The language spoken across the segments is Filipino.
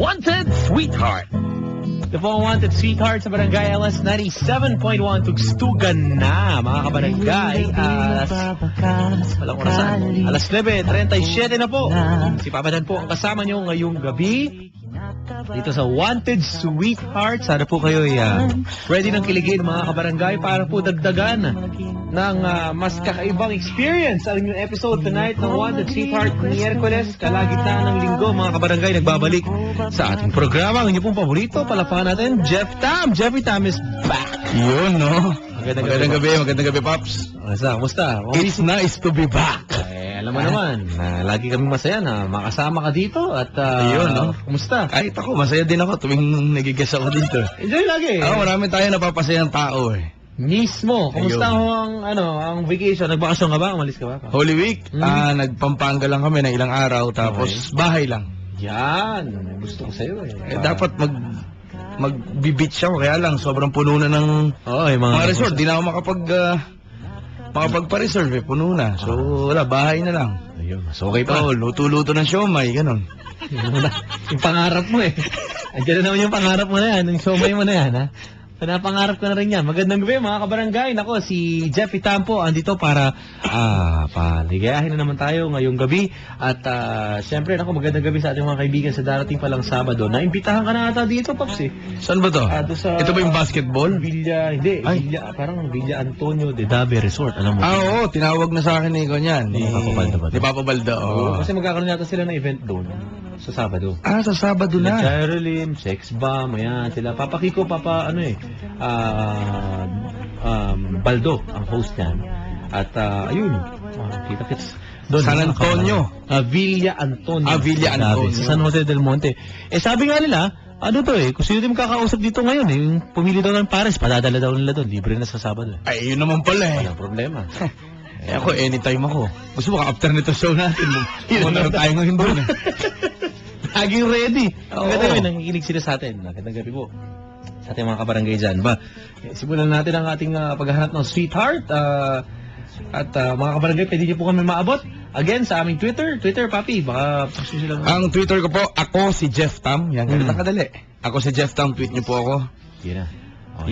Wanted Sweetheart. The po Wanted Sweetheart sa Barangay LS 97.1 Tugstugan na, mga kabarangay. Walang orasan. Alas 9:37 na po. Si Papa Dan po ang kasama nyo ngayong gabi dito sa Wanted Sweetheart. Sana po kayo ready ng kiligin, mga kabarangay, para po dagdagan ng mas kakaibang experience ang inyong episode tonight ng Wanted Sweetheart. Miyerkules, kalagitnaan ng linggo, mga kabarangay, nagbabalik sa ating programa. Ang inyong pong paborito, palapakan natin, Jeff Tam. Jeffrey Tam is back. Yun, no? Magandang Magandang gabi, Pops. Kumusta? It's nice to be back. Alam mo naman, lagi kami masaya na makasama ka dito at Ayun, no? Kumusta? Kahit ako, masaya din ako tuwing nagigas ako dito. Enjoy lagi. Marami tayo napapasayang tao eh. Mismo. Kumusta Ayun. ang vacation? Nagbakasyon ka ba? Umalis ka ba? Holy Week, nagpampanga lang kami ng ilang araw, tapos bahay lang. Yan. Gusto ko sa'yo eh. Dapat mag-beach ako, kaya lang sobrang puno na ng mga resort. Di na ako makapagpa-reserve, puno na. So, wala, bahay na lang. Ayun, so okay pa. Luto-luto ng siomay, ganun. Yung pangarap mo eh. Andiyan na naman yung pangarap mo na yan. Yung siomay mo na yan, ha? Panapangarap ko na rin yan. Magandang gabi, mga kabarangay. Nako, si Jeffrey Tampo andito para paligayahin na naman tayo ngayong gabi. At siyempre, nako, magandang gabi sa ating mga kaibigan sa darating palang Sabado. Naimbitahan ka na ata dito, Pops eh. Saan ba to? Ito ba yung basketball? Parang Villa Antonio de Dave Resort. Alam mo? Oo, tinawag na sa akin ni Konyan. Ni Papa Baldo ba? Ni Papa Baldo, oo. Kasi magkakaroon yata sila ng event doon sa Sabado. Sa Sabado na. Carolim, Sex Bomb, ayan sila. Papa Kiko, Baldo ang host niyan. At ayun, kita-kits doon. San Antonio. Villa Antonio. Villa Antonio. Sa San Jose del Monte. Sabi nga nila, kung sino din makakausap dito ngayon, yung pumili daw ng pares, padadala daw nila doon. Libre na sa Sabado. Ay, yun naman pala eh. Walang problema. Ako, anytime ako. Gusto mo ka after nito show natin. Muna tayo ngayon doon eh. Laging ready. Oo. Maganda gabi, nakikinig sila sa atin. Magandang gabi po sa ating mga kabarangay dyan. Simulan natin ang ating paghahanap ng Sweetheart. At mga kabarangay, pwede niyo po kami maabot. Again, sa aming Twitter, Papi, baka gusto sila. Ang Twitter ko po, ako si Jeff Tam. Yan, ganito kadali. Ako si Jeff Tam, tweet niyo po ako. Yan na.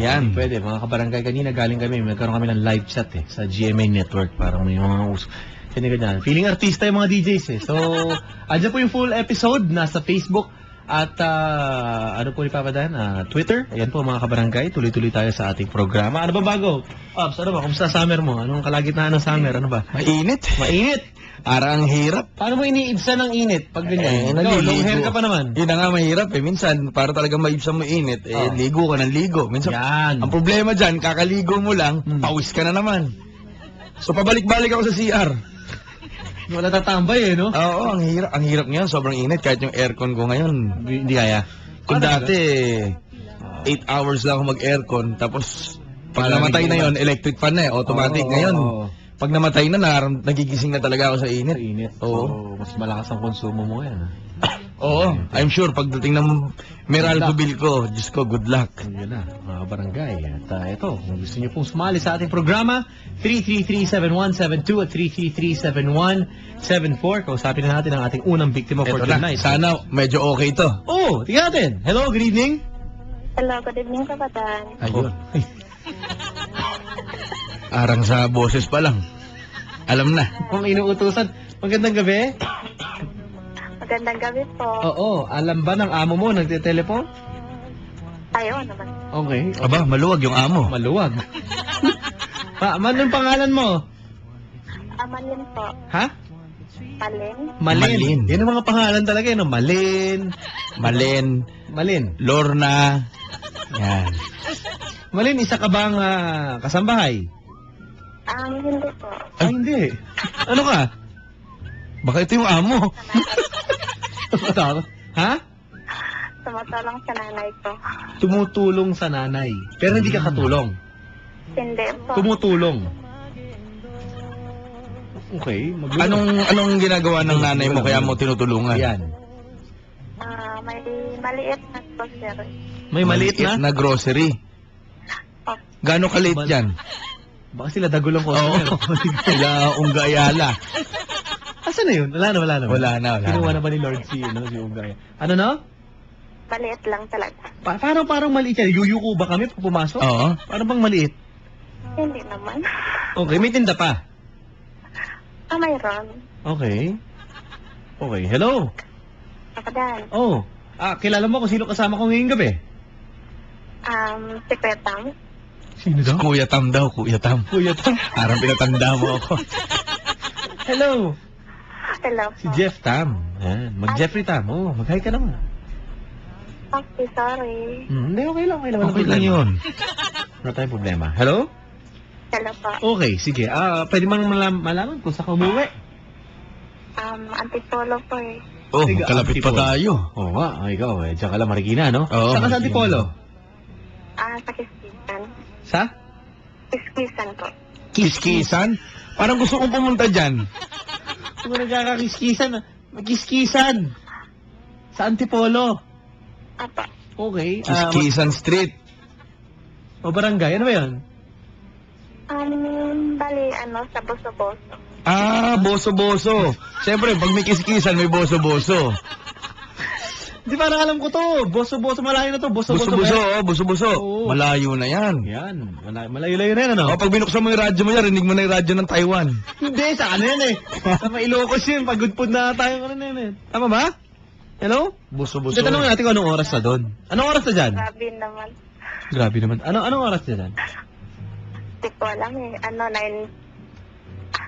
Yan. Pwede, mga kabarangay, kanina galing kami, nagkaroon kami ng live chat sa GMA Network. Parang may mga ganyan. Feeling artista yung mga DJs eh. So, andyan po yung full episode, nasa Facebook. At po ni Papa Dan? Twitter. Ayan po, mga kabarangay. Tuloy-tuloy tayo sa ating programa. Ano ba bago? Ops, kumusta summer mo? Anong kalagitnaan ng summer? Ano ba? Mainit. Mainit? Ang hirap. Paano mo iniibsan ng init pag ganyan? Naliligo. Long hair ka pa naman. Yun na nga, mahirap eh. Minsan, para talaga maibsan mo init, ligo ka ng ligo. Minsan, Yan. ang problema dyan, kakaligo mo lang, pawis ka na naman. So, pabalik-balik ako sa CR. Wala tatambay eh, no? Oo, ang hirap ngayon. Sobrang init kahit yung aircon ko ngayon. Hindi kaya. Kung dati, 8 hours lang ako mag-aircon. Tapos, pag namatay na yon, electric fan na eh. Automatic. Ngayon, pag namatay na, nagigising na talaga ako sa init. Oo. So, mas malakas ang konsumo mo yan. Oo, I'm sure pagdating ng Meralco bill ko, Diyos ko, good luck. Yun na, mga barangay. At ito, kung gusto niyo pong sumali sa ating programa, 333-7172 at 333-7174. Kausapin na natin ang ating unang biktima for Ito na, tonight. sana medyo okay to. Oh, tingnan natin. Hello, good evening. Hello, good evening, Kapatan. Ayun. Arang sa boses pa lang. Alam na. Kung inuutusan, magandang gabi. Magandang gabi po. Oo, alam ba ng amo mo nagte-telephone? Ayaw naman. Okay. Aba, maluwag yung amo. Maluwag. Anong pangalan mo? Malin po. Ha? Malin? Malin. Yan ang mga pangalan talaga, no? Malin. Malin. Lorna. Yan. Malin, isa ka bang kasambahay? Hindi po. Ay, hindi. Ano ka? Baka ito yung amo. Ha? Sumatulong sa nanay ko. Tumutulong sa nanay. Pero hindi ka katulong. Hindi po. Tumutulong. Okay. Anong ginagawa ng nanay mo kaya mo tinutulungan? Yan. May maliit na grocery. May maliit na? na grocery. Oh, Gano'ng kaliit yan? Baka sila dagulong ko. Oo. Sila Unggayala. Asan na yun? Wala na. Wala na. Kinuha na ba ni Lord si Ungay? Ano na? Maliit lang talaga. Parang maliit yan. Yuyuko ba kami pag pumasok? Oo. Parang bang maliit? Hindi naman. Okay, may tinda pa. Mayroon. Okay. Okay, hello. Kapadan. Oh, kilala mo kung sino kasama ko ngayong gabi? Si Petang. Sino daw? Kuya Tam daw, Kuya Tam. Kuya Tam. Parang pinatanda mo ako. Hello. Hello po. Si Jeff Tam. Yan. Mag-Jeffrey Tam. Oh, mag-hi ka naman. Okay, sorry. Hindi, okay lang. Walang Okay lang problema. yun. Wala tayong problema. Hello? Hello po. Okay, sige. Pwede mang malaman kung saan ka umuwi. Antipolo po eh. Oh, Sige, kalapit pa Antipolo. tayo. Oo nga, ikaw eh. Diyan ka lang, Marikina, no? Oo, Saan ka sa Marikina. Antipolo? Sa Kiskisan. Sa? Kiskisan po. Kiskisan? Parang gusto kong pumunta dyan. Kung nagkakakiskisan, magkiskisan. Sa Antipolo. Apa. Okay. Kiskisan Street. O barangay, ano ba yun? Bali, sa Boso-Boso. Ah, boso-boso. Siyempre, pag may kiskisan, may boso-boso. Di parang alam ko to. Boso-boso, malayo na to. Boso-boso. Boso-boso, oh, boso-boso. Oo. Malayo na yan. Yan. Malayo-layo na yan, ano? Oh, pag binuksan mo yung radyo mo yan, rinig mo na yung radyo ng Taiwan. Hindi, sa ano yan eh. Sa Mailocos yun. Pagudpod na tayo ano na yan eh. Tama ba? Hello? Boso-boso. Hindi, tanongin natin kung anong oras na doon. Anong oras na dyan? Grabe naman. Grabe naman. Anong oras na dyan? Hindi ko alam eh. 9.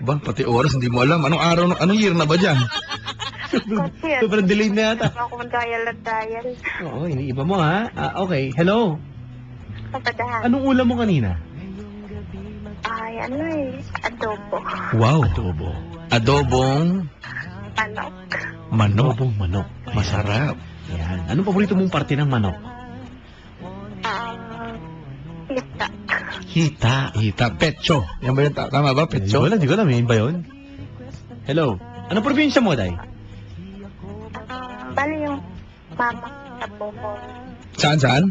Ba, pati oras, hindi mo alam. Anong araw, anong year na ba dyan? Kasi Sobrang delayed na yata. ako mag-dial at dial. Oo, iniiba mo ha. Okay, hello. Kapadahan. Anong ulam mo kanina? Ay, adobo. Wow. Adobo. Adobong Manok. manok. Adobong manok. Masarap. Yan. Anong paborito mong parte ng manok? Hita. Hita. Hita, pecho. Yan ba yun? Tama ba, pecho? Hindi ko alam. Yun ba yun? Hello. Anong probinsya mo, Day? Bali yung mama sa Bohol. Saan, saan?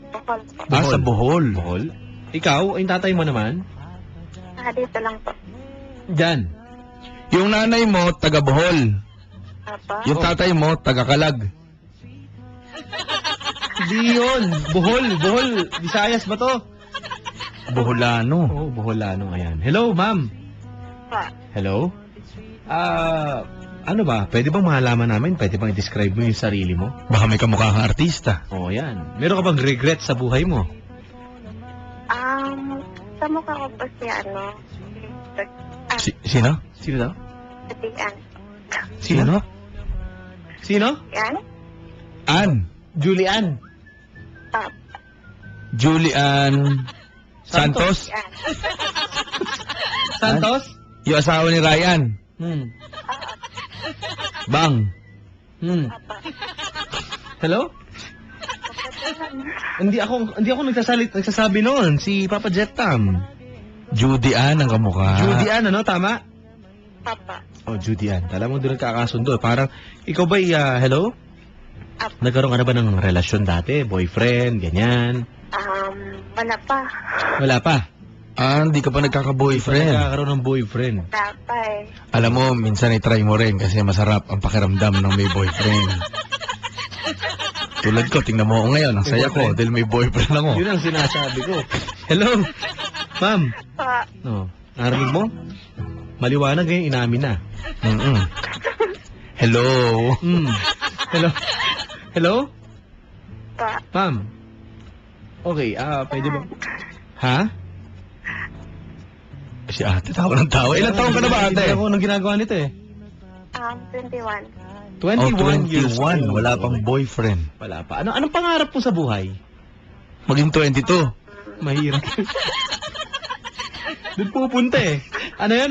Bohol po. Ah, sa Bohol. Bohol. Ikaw, yung tatay mo naman? Dito lang po. Diyan. Yung nanay mo, taga Bohol. Apa. Yung tatay mo, taga Kalag. Hindi yun. Bohol. Visayas ba to? Boholano. Oo, Boholano. Ayan. Hello, ma'am. Pa. Hello? Ano ba? Pwede bang malaman namin? Pwede bang i-describe mo yung sarili mo? Baka may kamukha kang artista. Oo, yan. Meron ka bang regret sa buhay mo? Sa mukha ko po Sino? Sino daw? Yan. Sino? Sino? Yan? Ann. Julian. Julian Santos. Yan. Santos? Yung asawa ni Ryan. Bang. Hello? Hindi ako nagsasabi noon. Si Papa Jet Tam. Judy Ann ang kamukha. Judy Ann, ano? Tama? Papa. Oh, Judy Ann. Alam mo doon nagkakasundo. Parang, ikaw ba, hello? Nagkaroon ka na ba ng relasyon dati? Boyfriend, ganyan? Wala pa. Wala pa. Ah, hindi ka pa nagkaka-boyfriend. Nagkakaroon ng boyfriend. Wala pa eh. Alam mo, minsan i-try mo rin kasi masarap ang pakiramdam ng may boyfriend. Tulad ko, tingnan mo ako ngayon. Ang saya ko dahil may boyfriend ako. Yun ang sinasabi ko. Hello? Ma'am? Pa. No. Narinig mo? Maliwanag ngayon, inamin na. Hello. Hello? Hello? Pa. Ma'am? Okay, pwede ba? Ha? Si ate, tawa ng tawa. Ilang taon ka na ba, ate? Hindi ako nang ginagawa nito eh. 21. 21 years 21. old. Wala pang boyfriend. Wala pa. Anong pangarap mo sa buhay? Maging 22. Mahirap. Doon pupunta eh. Ano yun?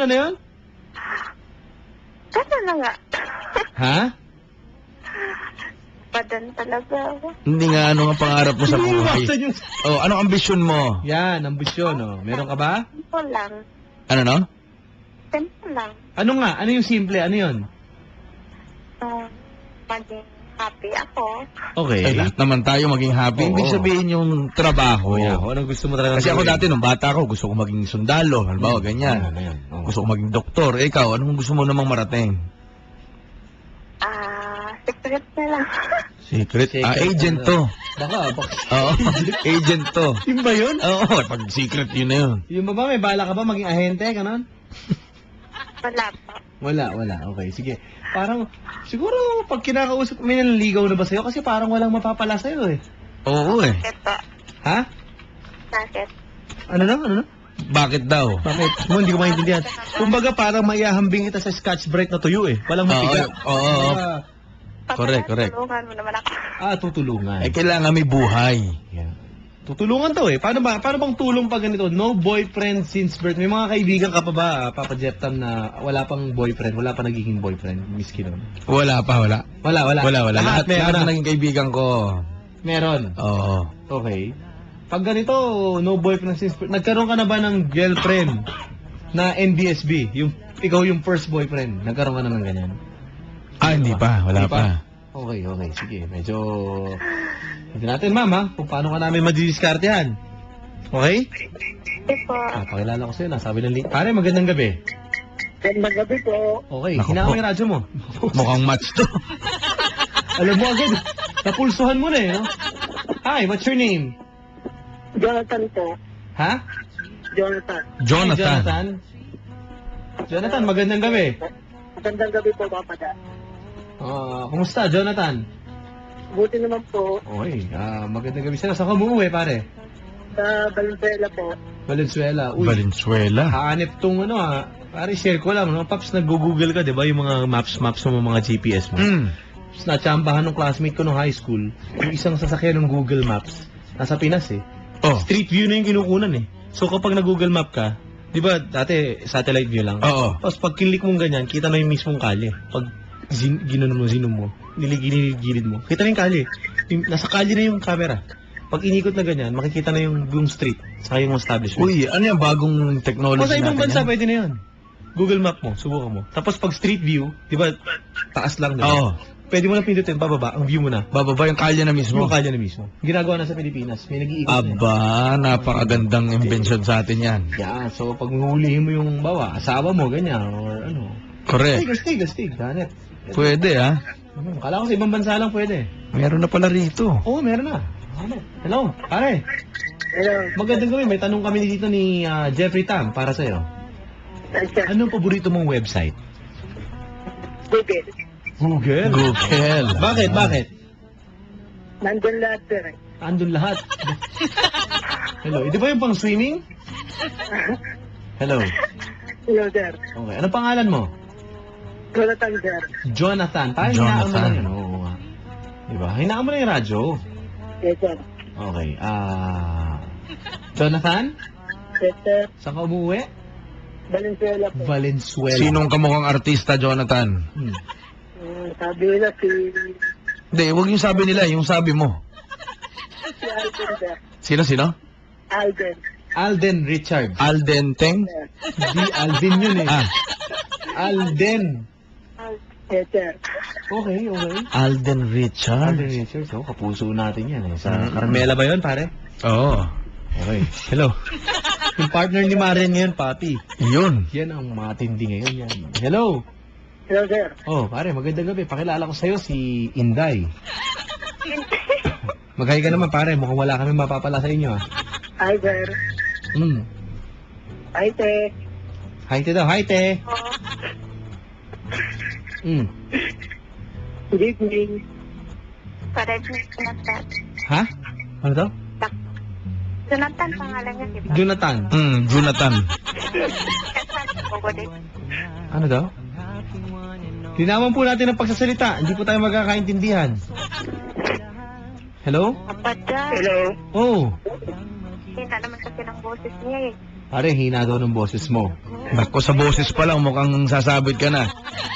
Kaya na nga. Ha? Padan talaga ako. Hindi nga, ano ang pangarap mo sa buhay? Iniwasan yung... Oh, anong ambisyon mo? Yan, ambisyon, oh. Meron ka ba? Simple lang. Ano, no? Simple lang. Ano nga? Ano yung simple? Ano yun? Maging happy ako. Okay. Ay, lahat naman tayo maging happy. Oo. Ibig sabihin yung trabaho. Yeah, anong gusto mo talaga? Kasi ako dati, nung bata ko, gusto ko maging sundalo. Halimbawa, ganyan. Gusto ko maging doktor. Eh, ikaw, anong gusto mo namang marating? Secret na lang. Secret. Secret, Agent ano. to. Baka. Oo, agent to. Yung ba yun? Oo, pag secret yun na yun. Yung ba may bala ka ba maging ahente, ganon? Wala po. Wala. Okay, sige. Parang, siguro, pag kinakausap, may nanligaw na ba sa'yo? Kasi parang walang mapapala sa'yo eh. Oo eh. Bakit po? Ha? Bakit? Ano na? Bakit daw? Bakit? Mo, hindi ko maintindihan. Kumbaga, parang maihahambing kita sa scotch break na tuyo eh. Walang mapiga. Oo. Pag Correct. tulungan mo naman ako. Tutulungan. Eh, kailangan may buhay. Yeah. Tutulungan to eh. Paano bang tulong pag ganito? No boyfriend since birth. May mga kaibigan ka pa ba, Papa Jeptam, na wala pang boyfriend, wala pa nagiging boyfriend? Miski nun. Wala pa, wala. Wala. Lahat meron na na. naging kaibigan ko. Meron. Oo. Okay. Pag ganito, no boyfriend since birth, nagkaroon ka na ba ng girlfriend na NBSB? Ikaw yung first boyfriend. Nagkaroon ka na ng ganyan? Hindi pa. Wala Hindi pa. Okay. Sige. Medyo... Hindi natin, ma'am, ha? Kung paano ka namin madidiskartehan. Okay? Hindi po. Pakilala ko sa'yo. Nasabi ng link. Pare, magandang gabi. Magandang gabi po. Okay, Naku hinaan mo po. yung radyo mo. Mukhang match to. Alam mo agad, napulsuhan mo na eh, no? Hi, what's your name? Jonathan po. Ha? Jonathan. Jonathan. Jonathan, magandang gabi. Magandang gabi po, Papa Da. Kumusta, Jonathan? Buti naman po Okay, magandang gabi sila. Saan ka umuwi, pare? sa Valenzuela po. Valenzuela. Uy, Valenzuela. haanip tong pare, share ko lang, no? Paps, nag-google ka, di ba? Yung mga maps mo, mga GPS mo. Tapos natsambahan ng classmate ko nung high school, yung isang sasakyan ng Google Maps, nasa Pinas eh. Oh. Street view na yung kinukunan eh. So kapag nag-Google Map ka, di ba dati satellite view lang? Oo. Tapos pag kinlik mong ganyan, kita na yung mismong kalye. Pag ginanon mo, zoom mo, niligilid mo, kita na yung kalye. Nasa kalye na yung camera. Pag inikot na ganyan, makikita na yung street, saka yung establishment. Uy, ano yung bagong technology Kung sa ibang natin bansa, yan? pwede na yun. Google Map mo, subukan mo. Tapos pag street view, di ba, taas lang, di ba? Oo. Pwede mo na pindutin, pababa, ang view mo na. Bababa yung kalye na mismo. Yung kalye na mismo. Ginagawa na sa Pilipinas. May nag-iikot na. Aba, napakagandang invention sa atin yan. Yeah, so pag huhulihin mo yung asawa mo, ganyan, or ano. Correct. Astig, ganit. Pwede ah. Kala ko sa ibang bansa lang pwede. Meron na pala rito. Oo, meron na. Hello, pare. Hello. Magandang gabi. May tanong kami dito ni Jeffrey Tam para sa'yo. Anong paborito mong website? Google. Google. Google. Bakit? Nandun lahat, sir. Andun lahat. Hello, di ba yung pang swimming? Hello. Hello, sir. Okay, ano pangalan mo? Jonathan, sir. Jonathan. Parang hinaan mo Jonathan. na yun. Oo nga. Diba? Hinaan mo na yung radyo. Yes, sir. Okay, Jonathan? Yes, sir. Saan ka umuwi? Valenzuela po. Valenzuela. Sinong kamukhang artista, Jonathan? Sabi nila Hindi, huwag yung sabi nila, yung sabi mo. si Alden, sir. Sino? Alden. Alden Richard. Alden Teng? Sir. Di Alvin yun eh. Alden. Yes, sir. Okay. Alden Richard. Alden Richard. So, kapuso natin yan eh. Sa Carmela ba yun, pare? Oo. Okay. Hello. Yung partner ni Marian ngayon, Papi. Yun. Yan ang matindi ngayon yan. Hello. Hello, sir. Oh, pare, magandang gabi. Pakilala ko sa'yo si Inday. Mag-hi ka naman, pare. Mukhang wala kami mapapala sa inyo, ah. Hi, sir. Hi, te. Hi, te daw. Hi, te. Good evening. Para Jonathan. Ha? Ano daw? Jonathan pangalan niya, di ba? Jonathan. Jonathan. Kasama ko ko din. Ano daw? Linawan po natin ang pagsasalita. Hindi po tayo magkakaintindihan. Hello? Apada. Hello. Oh. Hina naman kasi ng boses niya eh. Pare, hina daw ng boses mo. Bako sa boses pa lang, mukhang sasabit ka na.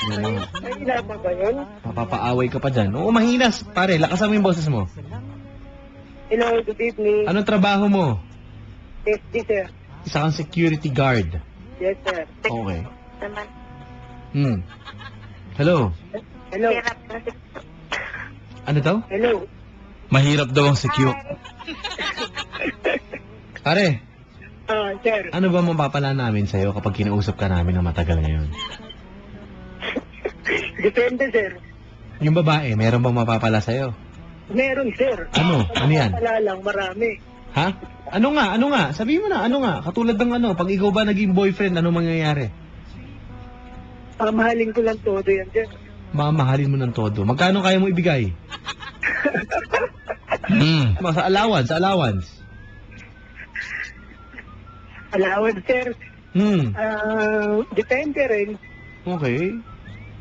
Yan ang Mahina pa ba yun? mapapaaway ka pa dyan. Oo, mahinas. Pare, lakasan mo yung boses mo. Hello, good evening. Anong trabaho mo? FD, sir. Isa kang security guard. Yes, sir. Okay. Naman. Hello? Hello. Hirap na si... Ano daw? Hello. Mahirap daw ang secure. Pare, Sir. ano ba mapapala namin sa'yo kapag kinausap ka namin ng matagal ngayon? Depende, sir. Yung babae, meron bang mapapala sa'yo? Meron, sir. Ano? Ano yan? Wala lang, marami. Ha? Ano nga? Ano nga? Sabihin mo na, ano nga? Katulad ng ano, pag ikaw ba naging boyfriend, ano mangyayari? Mahalin ko lang todo yan, sir. Mamahalin mo ng todo. Magkano kaya mo ibigay? Sa allowance, allowance. Allowance, sir. Depende rin. Okay.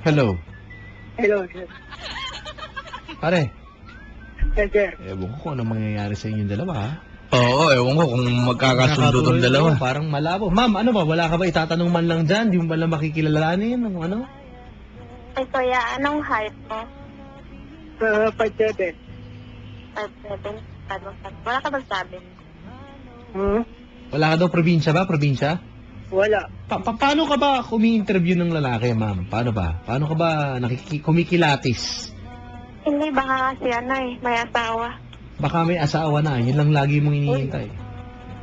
Hello. Hello, sir. Pare, Yes, sir. ewan ko kung ano mangyayari sa inyong dalawa, ha? Oo, ewan ko kung magkakasundo tong dalawa. Parang malabo. Ma'am, ano ba? Wala ka ba itatanong man lang dyan? Di mo ba lang makikilalanin? Ano? Ay, kuya, anong height mo? 5'7". 5'7"? Wala ka bang sabi? Wala ka daw probinsya ba? Probinsya? Wala. Paano ka ba kumi-interview ng lalaki, ma'am? Paano ba? Paano ka ba kumikilatis? Hindi, baka kasi may asawa. Baka may asawa na. Yun lang lagi mong hinihintay.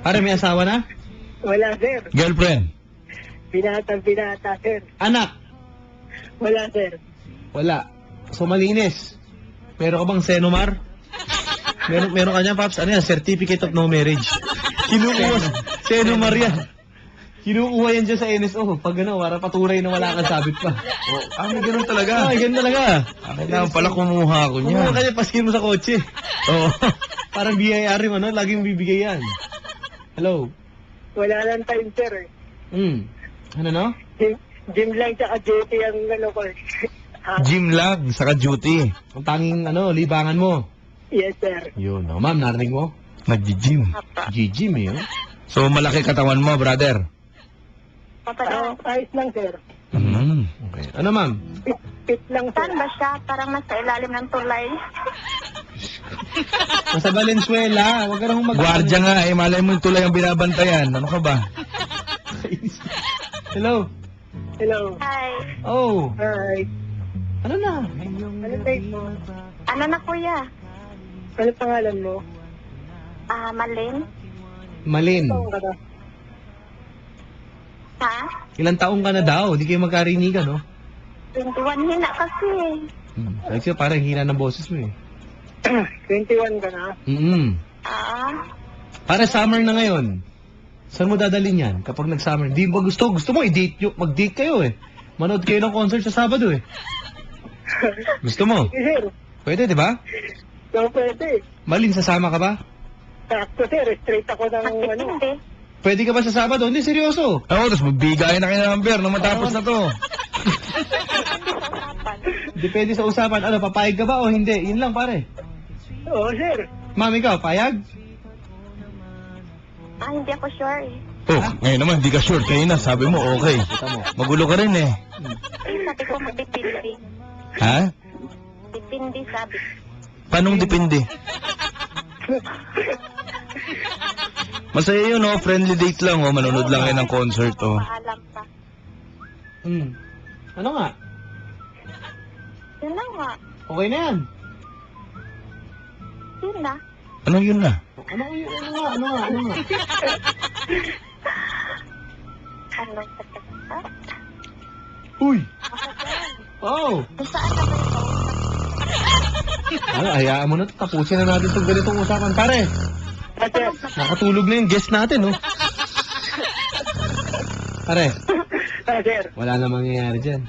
Pare, may asawa na? Wala, sir. Girlfriend? Binata, sir. Anak? Wala, sir. Wala. So, malinis. Meron ka bang senomar? Meron ka niya, Paps? Ano yan? Certificate of no marriage. Kinukuha. Senomar yan. Kinukuha yan dyan sa NSO. Pag ano, para patunay na wala kang sabit pa. May ganun talaga. Ay, ganun talaga. Kailangan pala kumuha ko niya. Kumuha ka niya, paskin mo sa kotse. Oo. Parang BIR yung ano, laging bibigay yan. Hello? Wala lang time, sir. Ano no? Gym lang tsaka duty ang ano ko. Gym lang, saka duty. Ang tanging ano, libangan mo. Yes, sir. Yun, oh. Ma'am, narinig mo? Nag-gym. G-gym eh, oh. So, malaki katawan mo, brother. Papadaan. Ayos lang, sir. Okay. Ano, ma'am? Fit lang, sir. Saan ba siya? Parang nasa ilalim ng tulay. Nasa Valenzuela. Huwag ka nang Gwardiya nga, malay mo yung tulay ang binabantayan. Ano ka ba? Hello? Hello. Hi. Oh, Hi. ano na? Ano type mo? Ano na, kuya? Ano pangalan mo? Malin? Malin. Taong ka na? Ha? Ilang taong ka na daw? Hindi kayo magkarinigan, no? 21 hina kasi. Kasi parang hina ng boses mo, eh. 21 ka na? Para summer na ngayon. Saan mo dadalhin yan kapag nag-summer? Di ba gusto mo i-date nyo? Mag-date kayo, eh. Manood kayo ng concert sa Sabado, eh. Gusto mo? Yes, sir. Pwede, di ba? So, pwede. Malin, sasama ka ba? Sakto, sir. Straight ako ng ano. Magtitindi. Pwede ka ba sa Sabado? Hindi, seryoso. Oo, tapos magbigay na kayo ng number nung matapos na to. Depende sa usapan. Ano, papayag ka ba o hindi? Yun lang, pare. Oo, sir. Ma'am, ikaw, payag? Hindi ako sure eh. Oh, ngayon naman, di ka sure. Kayo na, sabi mo, okay. Magulo ka rin eh. Sabi ko magtitindi. Ha? Titindi sabi. Paanong depende? Masaya yun, oh. Friendly date lang, oh. Manonood lang kayo ng concert, oh. Paalam pa. Ano nga? Yun na nga. Okay na yan. Yun na. Ano yun na? Ano nga? Ano sa kanta? Uy! Oh! Saan na ba ito? Ano, hayaan mo na. Tapusin na natin itong ganitong usapan. Pare, Sir. nakatulog na yung guest natin, oh. Pare, Sir. wala na mangyayari dyan.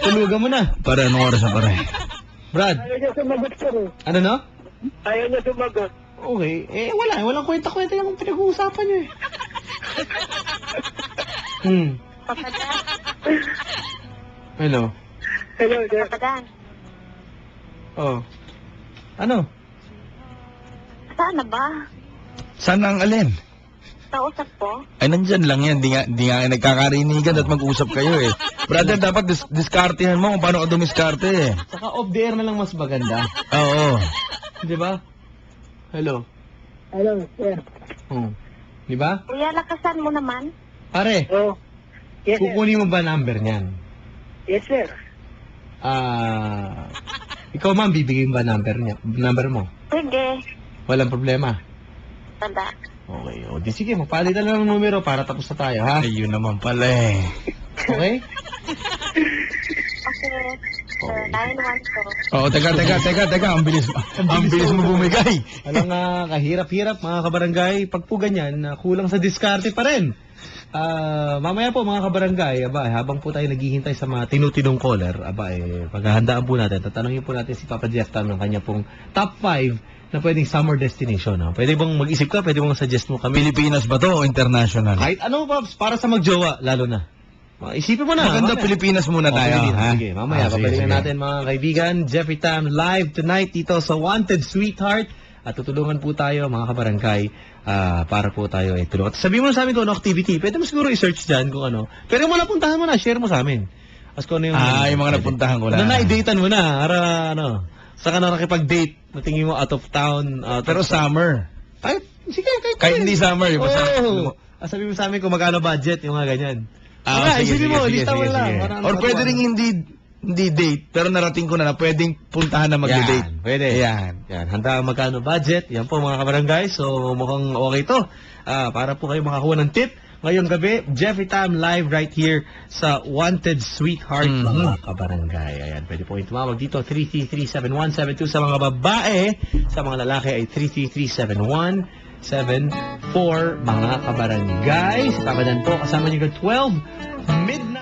Tulugan mo na. Pare, anong oras na, pare? Brad, Ayaw niya sumagot, sir. ano no? Ayaw niya sumagot. Okay. Walang kwenta-kwenta yung pinag-uusapan nyo, eh. Papadaan. Hello. Hello, sir. Papadaan. Oh. Ano? Saan na ba? Saan ang alin? Kausap ko? Ay, nandyan lang yan. Di nga nagkakarinigan at mag-usap kayo, eh. Brother, dapat diskartehan mo kung paano ka dumiskarte, eh. Saka off the air na lang mas maganda. Oo. Di ba? Hello. Hello, sir. Di ba? Kuya, lakasan mo naman. Pare, Oh. Yes, sir. kukunin mo ba number niyan? Yes, sir. Ikaw ma'am, bibigyan ba number mo? Sige. Walang problema. Tanda. Okay, o di sige, magpalitan lang ng numero para tapos na tayo, ha? Ayun naman pala, eh. Okay? Okay. sir. 912. Oo, teka. Ang bilis mo bumigay. Alam nga, kahirap-hirap mga kabarangay. Pag po ganyan, kulang sa diskarte pa rin. Mamaya po mga kabarangay, habang po tayo naghihintay sa mga tinutinong caller, paghahandaan po natin, tatanungin po natin si Papa Jeff Tam ng kanya pong top 5 na pwedeng summer destination. Pwede bang mag-isip ka? Pwede bang suggest mo kami? Pilipinas ba to o international? Kahit ano, Pops, para sa magjowa, lalo na. Isipin mo na. Maganda mamaya. Pilipinas muna tayo. Pilipinas, ha? sige, mamaya, sige. natin mga kaibigan. Jeffrey Tam live tonight dito sa Wanted Sweetheart. At tutulungan po tayo mga kabarangay para po tayo tulungan. Sabihin mo na sa amin kung ano activity. Pwede mo siguro i-search dyan kung ano. Pero mo na puntahan mo na, share mo sa amin. As kung ano yung... yung mga napuntahan ko na. Na-i-datean mo na. Para ano, saka na nakipag-date. Natingin mo out of town. Pero summer. Ay, sige, Kahit hindi summer. Oo. Sabihin mo sa amin kung magkano budget, yung mga ganyan. Isipin mo, lista mo lang. Or pwede rin hindi date, pero narating ko na pwedeng puntahan na mag-date. Yan, pwede. Yan. Handa ang magkano budget. Yan po mga kabarangay. So mukhang okay to. Para po kayo makakuha ng tip. Ngayong gabi, Jeffrey Tam live right here sa Wanted Sweetheart mga kabarangay. Ayan, pwede po kayong tumawag dito 333-7172 sa mga babae. Sa mga lalaki ay 333-7174 mga kabarangay. Sa Tabadan po, kasama niyo 12 midnight.